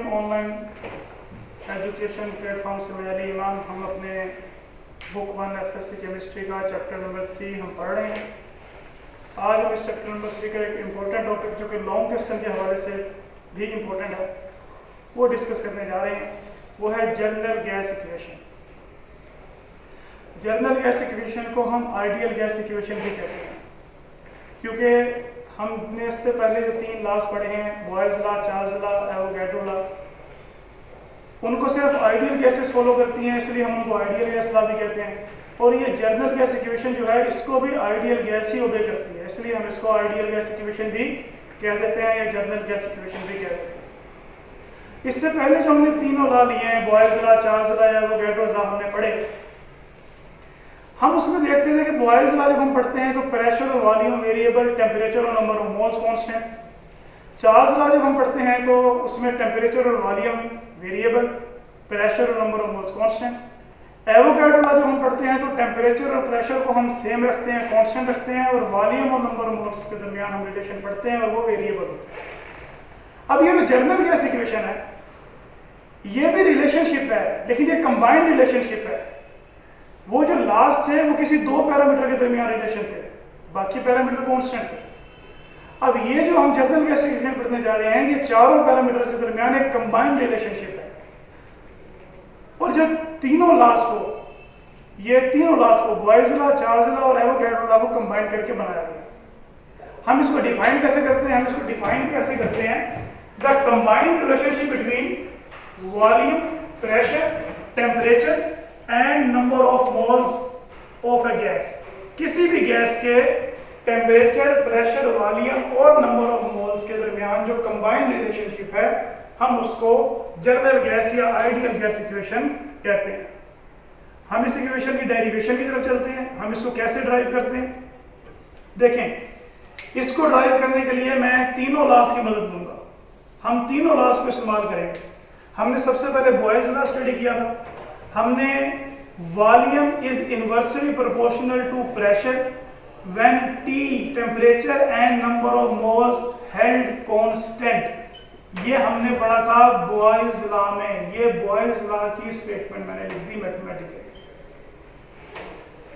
Online education platform से मैं अली इमाम। हम अपने बुक 1 एफएससी केमिस्ट्री का चैप्टर नंबर 3 हम पढ़ रहे हैं। आज हम इस चैप्टर नंबर 3 का एक इम्पोर्टेंट टॉपिक जो कि लॉन्ग क्वेश्चन के हवाले से भी इम्पोर्टेंट है वो डिस्कस करने जा रहे हैं। वो है general gas equation. General gas equation को हम आइडियल गैस इक्वेशन भी कहते हैं, क्योंकि हमने इससे पहले जो 3 लॉज पढ़े हैं, boils law, Charles law, Avogadro law, उनको सिर्फ आइडियल गैसेस फॉलो करती हैं, इसलिए हम उनको आइडियल गैस लॉ भी कहते हैं। और ये जनरल गैस इक्वेशन जो है इसको भी आइडियल गैस ही ओबे करती है, इसलिए हम इसको आइडियल गैस इक्वेशन भी कह देते हैं या जनरल गैस इक्वेशन भी कह देते हैं। इससे पहले जो हमने तीनों लॉ लिए हैं, boils law, Charles law, Avogadro law, हमने पढ़े। हम उसमें देखते थे कि बॉयल्स लॉ जब हम पढ़ते हैं तो प्रेशर और वॉल्यूम वेरिएबल, टेम्परेचर और number of moles constant. Charles law जब हम पढ़ते हैं तो उसमें टेम्परेचर और वॉल्यूम वेरिएबल, प्रेशर और number of moles constant. Avogadro law जब हम पढ़ते हैं तो टेम्परेचर और प्रेशर को हम सेम रखते हैं, कांस्टेंट रखते हैं, और वॉल्यूम और नंबर ऑफ मोल्स के दरमियान हम रिलेशन पढ़ते हैं और वो वेरिएबल होते हैं। अब ये जो जनरल गैस इक्वेशन है ये भी रिलेशनशिप है, लेकिन ये कंबाइंड रिलेशनशिप है। वो जो लास्ट थे वो किसी 2 पैरामीटर के दरमियान रिलेशन थे, बाकी पैरामीटर कांस्टेंट थे। अब ये जो हम जनरल गैस इक्वेशन पढ़ने जा रहे हैं ये चारों पैरामीटर के दरमियान एक कंबाइंड रिलेशनशिप है। और जब तीनों लॉज को बॉयल्स लॉ, चार्ल्स लॉ और एवोगैड्रो लॉ को कंबाइन करके बनाया गया। हम इसको डिफाइन कैसे करते हैं? The combined relationship between volume, pressure, temperature and number of moles of A gas. किसी भी गैस के टेम्परेचर, प्रेशर, वॉल्यूम और नंबर ऑफ मोल्स के दरमियान जो कंबाइंड रिलेशनशिप है हम उसको जनरल गैस या आइडियल गैस इक्वेशन कहते हैं। हम इस इक्वेशन की डेरिवेशन की तरफ चलते हैं। हम इसको कैसे ड्राइव करते हैं देखें। इसको ड्राइव करने के लिए मैं तीनों लॉज की मदद लूंगा। हम तीनों लॉज को इस्तेमाल करेंगे। हमने सबसे पहले बॉयल्स लॉ स्टडी किया था। हमने volume is inversely proportional to pressure when T temperature and number of moles held constant. ये हमने पढ़ा था बॉयल्स लॉ में। ये बॉयल्स लॉ की स्टेटमेंट मैंने लिख दी मैथमेटिकली,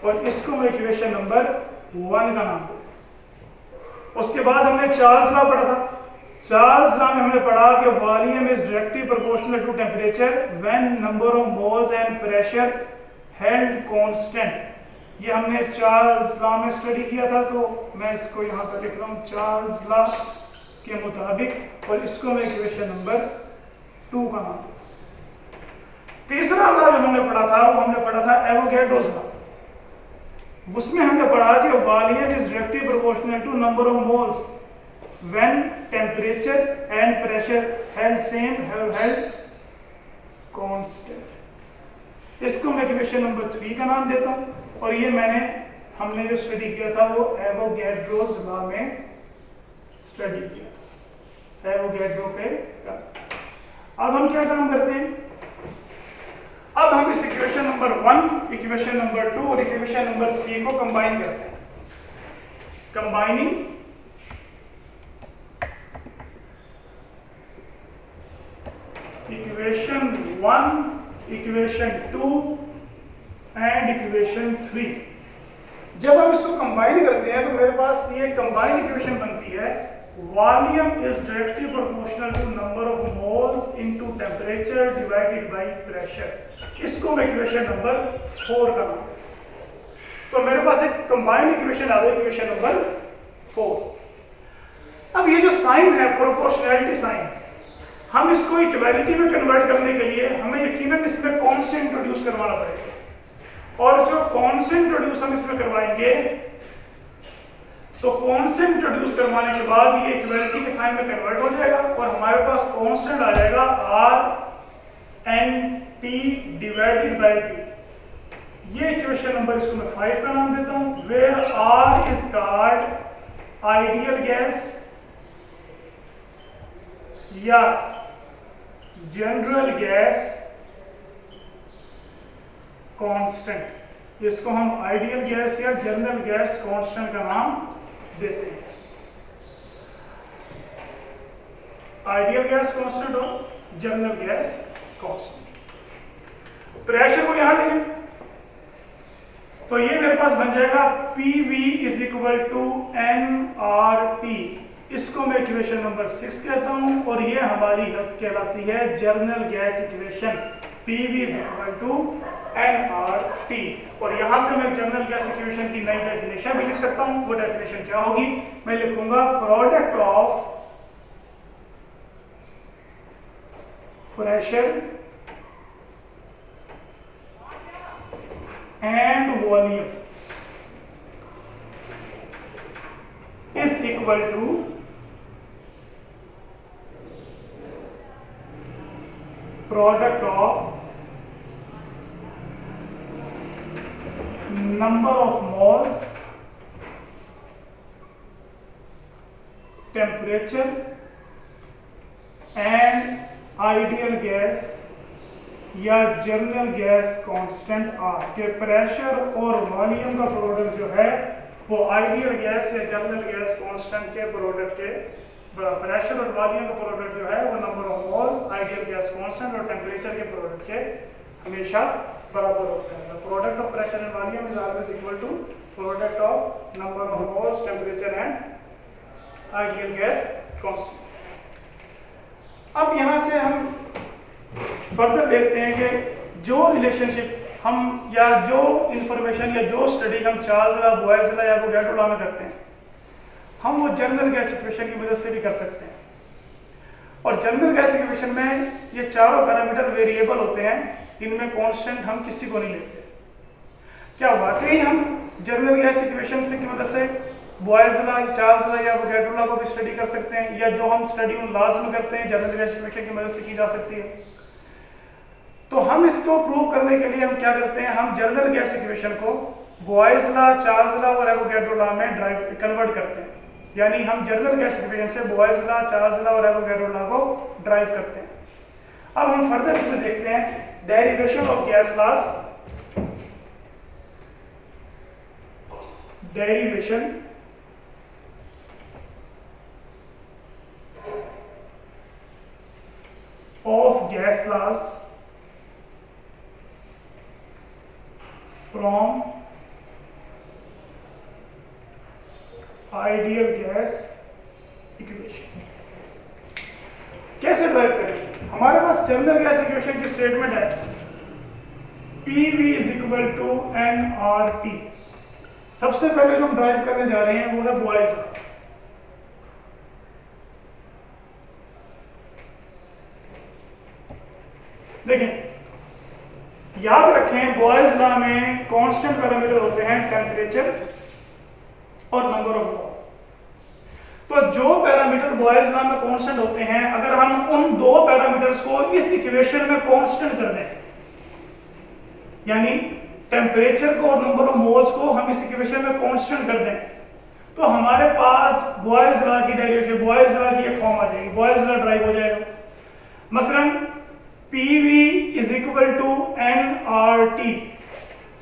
और इसको मैं इक्वेशन नंबर 1 का नाम दूं। उसके बाद हमने चार्ल्स लॉ पढ़ा था। चार्ल्स लॉ में हमने पढ़ा कि volume is directly proportional to temperature when number of moles and pressure held constant. ये हमने चार्ल्स लॉ में स्टडी किया था, तो मैं इसको यहाँ पर लिख रहा हूँ चार्ल्स लॉ के मुताबिक, और इसको मैं इक्वेशन नंबर 2 का नाम दूं। तीसरा लॉ जो हमने पढ़ा था वो हमने पढ़ा था एवोगैड्रोस लॉ। उसमें हमने पढ़ा कि volume is directly proportional to number of moles when temperature and pressure held constant। इसको मैं इक्वेशन नंबर 3 का नाम देता हूं, और ये हमने जो स्टडी किया था वो एवोगैड्रोस लॉ में स्टडी किया, एवोगैड्रो पे। अब हम क्या काम करते हैं? अब हम इस इक्वेशन नंबर 1, इक्वेशन नंबर 2 और इक्वेशन नंबर 3 को कंबाइन करते हैं। Combining equation 1, equation 2 and equation 3। जब हम इसको कंबाइन करते हैं तो मेरे पास ये कंबाइंड इक्वेशन बनती है volume is directly proportional to number of moles into temperature divided by pressure. इसको मैं इक्वेशन नंबर 4 का नाम दूं। तो मेरे पास एक कंबाइंड इक्वेशन आ गई, इक्वेशन नंबर 4। अब ये जो साइन है प्रोपोर्शनैलिटी साइन, हम इसको इक्वालिटी में कन्वर्ट करने के लिए हमें यकीनन इसमें कांस्टेंट इंट्रोड्यूस करवाना पड़ेगा। और जो कांस्टेंट इंट्रोड्यूस हम इसमें करवाएंगे तो कांस्टेंट इंट्रोड्यूस करवाने के बाद ये इक्वालिटी के साइन में कन्वर्ट हो जाएगा और हमारे पास कांस्टेंट आ जाएगा RNT डिवाइडेड बाय P। ये इक्वेशन नंबर इसको मैं 5 का नाम देता हूं, where R is called ideal gas या जनरल गैस कांस्टेंट। इसको हम आइडियल गैस या जनरल गैस कांस्टेंट का नाम देते हैं। आइडियल गैस कांस्टेंट और जनरल गैस कांस्टेंट। प्रेशर को यहां लिखें तो ये मेरे पास बन जाएगा PV is equal to nRT। इसको मैं इक्वेशन नंबर 6 कहता हूं और ये हमारी कहलाती है general gas equation. PV is equal to nRT। और यहां से मैं जनरल गैस इक्वेशन की नई डेफिनेशन भी लिख सकता हूं। वो डेफिनेशन क्या होगी? मैं लिखूंगा product of pressure and volume is equal to product of number of moles, temperature and ideal gas या जनरल गैस कांस्टेंट R के प्रेशर और वॉल्यूम का प्रोडक्ट जो है वो आइडियल गैस या जनरल गैस कांस्टेंट के प्रोडक्ट के प्रेशर और वॉल्यूम का प्रोडक्ट जो है वो number of moles, ideal gas constant और टेम्परेचर के प्रोडक्ट के हमेशा बराबर होता है। Product of pressure and volume is always equal to product of number of moles, temperature and ideal gas constant. अब यहां से हम फर्दर देखते हैं कि जो रिलेशनशिप हम या जो इंफॉर्मेशन या जो स्टडी हम चार्ल्स लॉ, बॉयल्स लॉ या एवोगैड्रो लॉ में करते हैं, हम वो जनरल गैस इक्वेशन की मदद से भी कर सकते हैं। और जनरल गैस इक्वेशन में ये चारों पैरामीटर वेरिएबल होते हैं, इनमें कांस्टेंट हम किसी को नहीं लेते। क्या वाकई हम जनरल गैस इक्वेशन से की मदद से बॉयल्स लॉ, चार्ल्स लॉ या एवोगैड्रो लॉ को भी स्टडी कर सकते हैं, या जो हम स्टडी उन लॉज में करते हैं जनरल गैस इक्वेशन की मदद से की जा सकती है? तो हम इसको प्रूव करने के लिए हम क्या करते हैं, हम जनरल गैस इक्वेशन को बॉयल्स लॉ, चार्ल्स लॉ और एवोगैड्रो लॉ में कन्वर्ट करते हैं। यानी हम जनरल गैस इक्वेशन से बॉयल्स लॉ, चार्ल्स लॉ और एवोगैड्रो लॉ को ड्राइव करते हैं। अब हम फर्दर इसमें देखते हैं derivation of gas laws, derivation of gas laws from ideal gas equation. कैसे ड्राइव करें? हमारे पास जनरल गैस इक्वेशन की स्टेटमेंट है PV is equal to nRT। सबसे पहले जो हम ड्राइव करने जा रहे हैं वो है बॉयल्स लॉ। देखें, याद रखें बॉयल्स लॉ में कांस्टेंट पैरामीटर होते हैं टेम्परेचर और नंबर ऑफ मोल। तो जो पैरामीटर बॉयल्स लॉ में कांस्टेंट होते हैं, अगर हम उन दो पैरामीटर्स को इस इक्वेशन में कांस्टेंट कर दें, यानी टेम्परेचर को और नंबर ऑफ मोल्स को हम इस इक्वेशन में कांस्टेंट कर दें, तो हमारे पास बॉयल्स लॉ की डेरिवेशन, बॉयल्स लॉ की एक फॉर्म आ जाएगी, बॉयल्स लॉ ड्राइव हो जाएगा। मसलन PV is equal to nRT,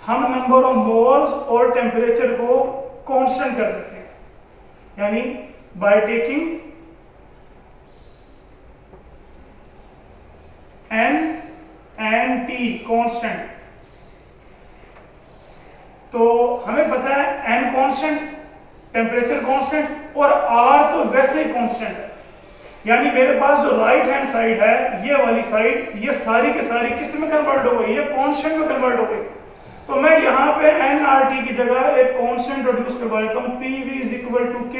हम नंबर ऑफ मोल्स और टेम्परेचर को कांस्टेंट कर देते हैं, यानी by taking n and T constant. तो हमें पता है n कांस्टेंट, टेम्परेचर कांस्टेंट और R तो वैसे ही कांस्टेंट है। यानी मेरे पास जो राइट हैंड साइड है, ये वाली साइड, ये सारी के सारी किस में कन्वर्ट हो गई? ये कांस्टेंट में कन्वर्ट हो गई। तो मैं यहाँ पे nRT की जगह एक कांस्टेंट इंट्रोड्यूस करवा देता हूँ, PV is equal to K।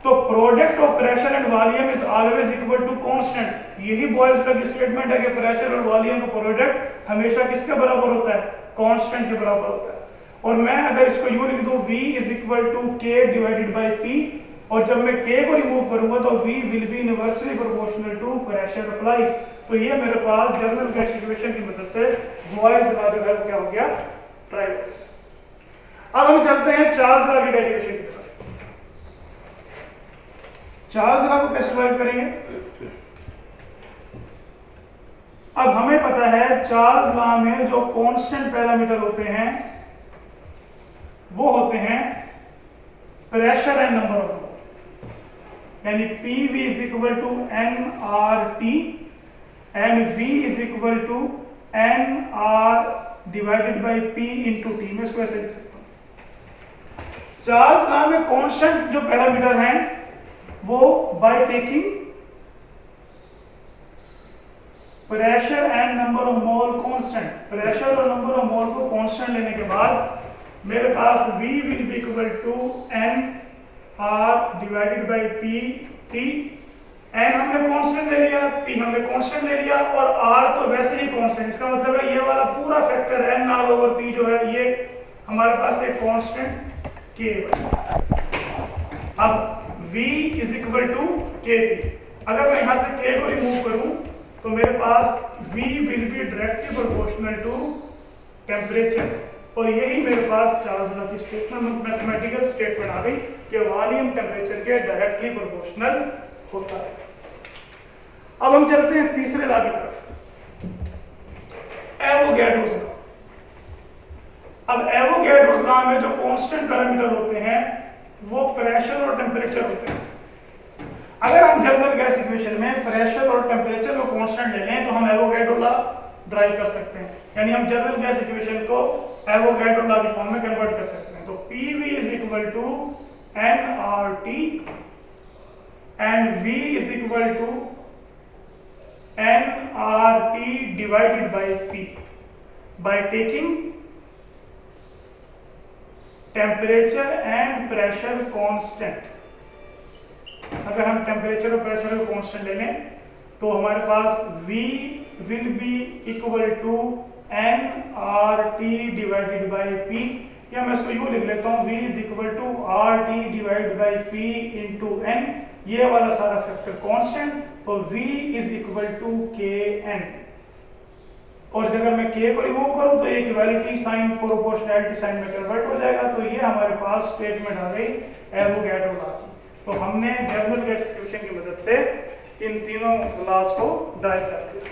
तो product of pressure and volume is always equal to constant. यही बॉयल्स लॉ की स्टेटमेंट है कि प्रेशर और वॉल्यूम का प्रोडक्ट हमेशा किसके बराबर होता है? कांस्टेंट के बराबर होता है। और मैं अगर इसको यूं लिख दूं V is equal to K divided by P, और जब मैं K को रिमूव करूंगा तो V will be inversely proportional to pressure apply. तो ये मेरे पास जनरल गैस इक्वेशन की मदद से बॉयल्स लॉ जो है क्या हो गया? ड्राइव। अब हम चलते हैं चार्ल्स लॉ की डेरिवेशन की तरफ। चार्ल्स लॉ को कैसे ड्राइव करेंगे? अब हमें पता है चार्ल्स लॉ में जो कांस्टेंट पैरामीटर होते हैं वो होते हैं pressure and number of mole, यानी P V is equal to N R T and V is equal to N R divided by P into T. मैं इसको ऐसे लिख सकता हूं। चार्ल्स लॉ में कांस्टेंट जो पैरामीटर हैं वो by taking pressure and number of mole constant, pressure और नंबर ऑफ मोल को कांस्टेंट लेने के बाद मेरे पास V will be equal to N R divided by P T. N हमने कांस्टेंट ले लिया, पी हमने कांस्टेंट ले लिया और आर तो वैसे ही कांस्टेंट। इसका मतलब है ये वाला पूरा factor N R over P जो है ये हमारे पास एक कांस्टेंट के। अब V इज इक्वल टू के टी। अगर मैं यहां से के को रिमूव करूं तो मेरे पास V will be directly proportional to temperature, और यही मेरे पास चार्ल्स लॉ की स्टेटमेंट, मैथमेटिकल स्टेटमेंट आ गई कि वॉल्यूम टेम्परेचर के डायरेक्टली प्रोपोर्शनल होता है। अब हम चलते हैं तीसरे लॉ की तरफ, एवोगैड्रोस लॉ। अब एवोगैड्रोस लॉ में जो कांस्टेंट पैरामीटर होते हैं वो प्रेशर और टेम्परेचर होते हैं। अगर हम जनरल गैस इक्वेशन में प्रेशर और टेम्परेचर को कांस्टेंट ले लें तो हम एवोगैड्रो लॉ ड्राइव कर सकते हैं, यानी हम जनरल गैस इक्वेशन को एवोगैड्रो लॉ की फॉर्म में कन्वर्ट कर सकते हैं। तो PV is equal to nRT and V is equal to nRT divided by P by taking temperature and pressure constant. अगर हम टेम्परेचर और प्रेशर को कांस्टेंट ले लें तो हमारे पास V will be equal to nRT divided by P, या मैं इसको यूं लिख लेता हूं V is equal to RT divided by P into N। ये वाला सारा फैक्टर कांस्टेंट, तो V is equal to Kn। और अगर मैं K को रिमूव करूं तो एक इक्वालिटी साइन प्रोपोर्शनैलिटी साइन में कन्वर्ट हो जाएगा। तो ये हमारे पास स्टेटमेंट आ गई एवोगैड्रो लॉ की। तो हमने जनरल गैस इक्वेशन की मदद से इन तीनों लॉज को ड्राइव कर दिया।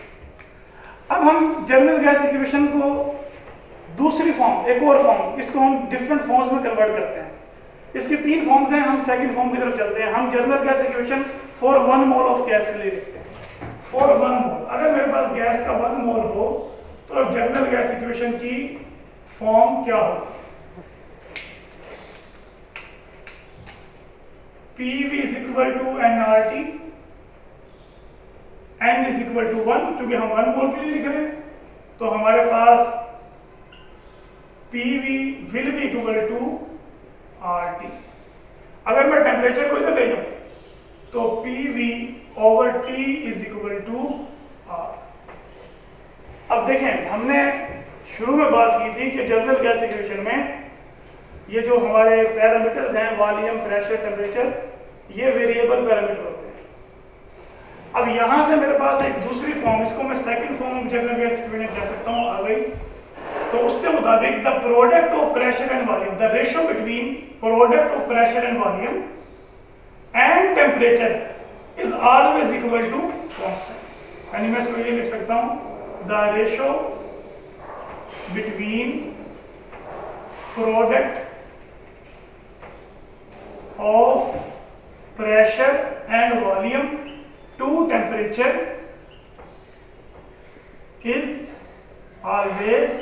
अब हम जनरल गैस इक्वेशन को दूसरी फॉर्म, एक और फॉर्म, इसको हम डिफरेंट फॉर्म्स में कन्वर्ट करते हैं। इसकी तीन फॉर्म्स हैं, हम सेकंड फॉर्म की तरफ चलते हैं। हम general gas equation for 1 mole of gas के लिए लिखते हैं। फॉर 1 मोल, अगर मेरे पास गैस का 1 मोल हो तो जनरल गैस इक्वेशन की फॉर्म क्या होगी? PV is equal to nRT, N is equal to 1, क्योंकि हम 1 मोल के लिए लिख रहे हैं, तो हमारे पास PV will be equal to RT। अगर मैं टेम्परेचर को इधर ले जाऊं तो PV over T is equal to R। अब देखें, हमने शुरू में बात की थी कि जनरल गैस इक्वेशन में ये जो हमारे पैरामीटर्स हैं वॉल्यूम, प्रेशर, टेम्परेचर, ये वेरिएबल पैरामीटर होते हैं। अब यहां से मेरे पास एक दूसरी फॉर्म, इसको मैं second form of general gas equation कह सकता हूं, आ गई। तो उसके मुताबिक the product of pressure and volume, the ratio between product of pressure and volume and temperature is always equal to constant. यानी मैं इसको ये लिख सकता हूं, the ratio between product of pressure and volume to temperature is always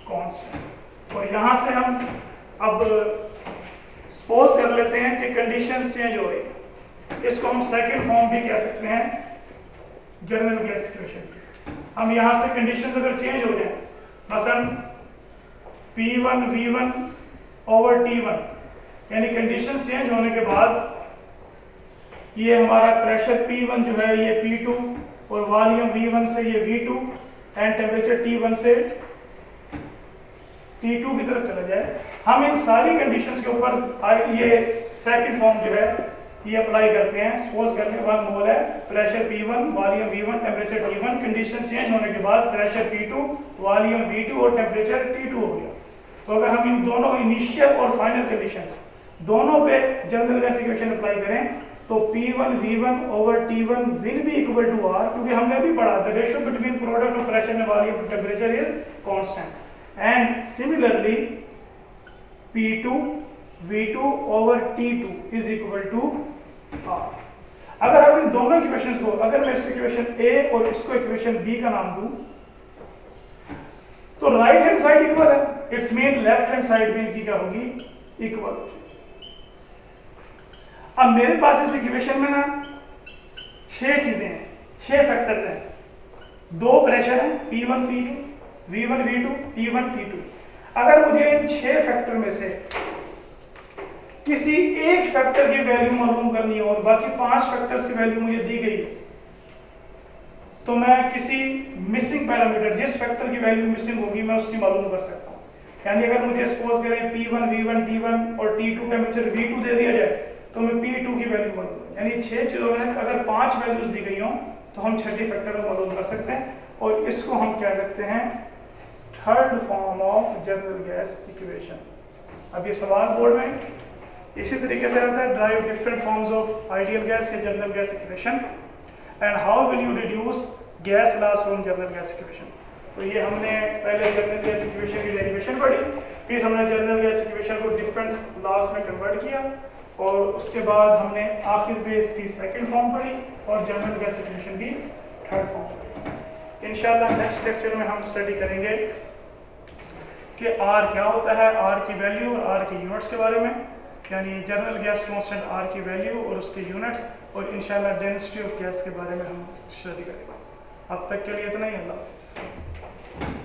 constant। और यहां से हम अब सपोज कर लेते हैं कि कंडीशंस चेंज हो रही, इसको हम सेकंड फॉर्म भी कह सकते हैं जनरल गैस इक्वेशन। हम यहां से कंडीशंस अगर चेंज हो जाए, मसलन P1 V1 ओवर T1, यानी कंडीशन चेंज होने के बाद ये हमारा प्रेशर P1 जो है ये P2 और वॉल्यूम V1 से ये V2 एंड टेम्परेचर T1 से T2 की तरफ चला जाए। हम इन सारी कंडीशंस के ऊपर ये सेकंड फॉर्म जो है ये अप्लाई करते हैं। सपोज करने 1 मोल है, pressure P1, volume V1, temperature T1, condition change होने के बाद प्रेशर P2, वॉल्यूम V2 और टेम्परेचर T2 हो गया। तो अगर हम इन दोनों इनिशियल और फाइनल कंडीशंस दोनों पे जनरल गैस इक्वेशन अप्लाई करें तो P1 V1 over T1 will be equal to R, क्योंकि हमने अभी पढ़ा the ratio between product of pressure and volume temperature is constant. And similarly P2 V2 over T2 is equal to R। अगर आप इन दोनों equations को, अगर मैं इस इक्वेशन A और इसको इक्वेशन B का नाम दूं, तो राइट हैंड साइड इक्वल है, it's mean left hand side भी इनकी क्या होगी, इक्वल। अब मेरे पास इस इक्वेशन में ना 6 चीजें हैं, 6 फैक्टर्स हैं, 2 प्रेशर हैं P1 P2, V1 V2, T1 T2। अगर मुझे इन 6 फैक्टर में से किसी एक फैक्टर की वैल्यू मालूम करनी हो और बाकी 5 फैक्टर्स की वैल्यू मुझे दी गई, तो मैं किसी मिसिंग पैरामीटर, जिस फैक्टर की वैल्यू मिसिंग होगी मैं उसकी मालूम कर सकता हूँ। यानी अगर मुझे सपोज करें P1 V1 T1 और T2 टेम्परेचर V2 दे दिया जाए, तो मैं P2 की वैल्यू मालूम, यानी 6 चीजों में अगर 5 वैल्यूज दी गई हों तो हम छठी फैक्टर को मालूम कर सकते हैं, और इसको हम क्या कहते हैं, third form of general gas equation. अब ये सवाल बोर्ड में इसी तरीके से रहता है, drive different forms of ideal gas या general gas equation and how will you reduce gas laws from general gas equation. तो ये हमने पहले जनरल गैस इक्वेशन की डेरिवेशन पढ़ी, फिर हमने जनरल गैस इक्वेशन को डिफरेंट लॉस में कन्वर्ट किया, और उसके बाद हमने आखिर में इसकी सेकंड फॉर्म पढ़ी और जनरल गैस इक्वेशन की थर्ड फॉर्म पढ़ी। इंशाल्लाह नेक्स्ट लेक्चर में हम स्टडी करेंगे कि R क्या होता है, R की वैल्यू और R की यूनिट्स के बारे में, यानी जनरल गैस कांस्टेंट R की वैल्यू और उसके यूनिट्स, और इंशाल्लाह डेंसिटी ऑफ गैस के बारे में हम स्टडी करेंगे। अब तक के लिए इतना ही, अल्लाह हाफ़िज़।